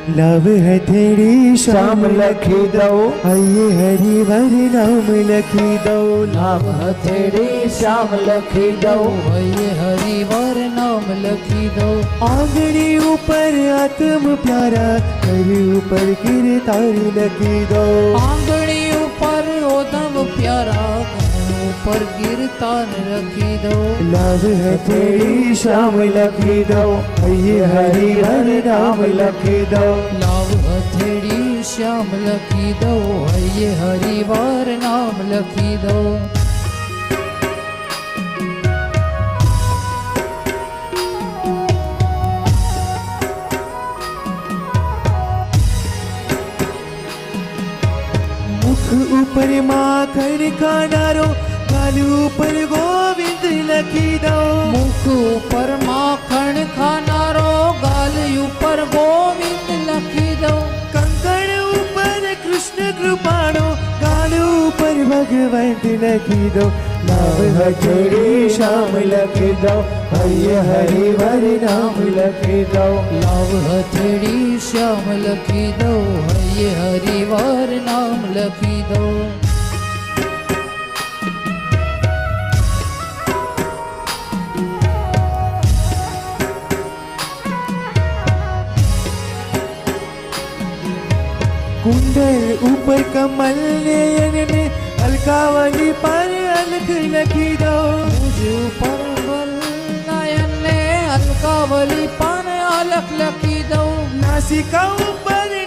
Love हथेड़ी Shyam लखी दो, आइए हरिवर नाम लखी दो। नाम हथेड़ी श्याम लखी दो, ये हरिवर नाम लखी दो। आंगणी ऊपर आत्म प्यारा, घर ऊपर कीर्तान लखी दो। आंगणी ऊपर ओदम प्यारा, ऊपर कीर्तन रखी दो। लव हथेड़ी श्याम लखी दो, आइए हरिवर नाम लखी दो। लाव हथेड़ी श्याम लखी दो, ये हरिवर नाम लखी दो। मुख ऊपर माखन खानारो, गाल ऊपर गोविंद लखी दो। मुख ऊपर माखण खानारो, गाल ऊपर गोविंद लखी दो। कंकण ऊपर कृष्ण कृपाणो, गाल ऊपर भगवंत लखी दो। नाम हथेड़ी श्याम लखी दो, आइए हरिवर नाम लखी दो। लाव हथेड़ी श्याम लखी दो, ये हरिवर नाम लखी दो। कुंडल ऊपर कमल नयन में, अलकावली पर अलख लखी दो। मुझ ऊपर बल नयन ने अलकावली पान अलख लखी दो। नासिका ऊपर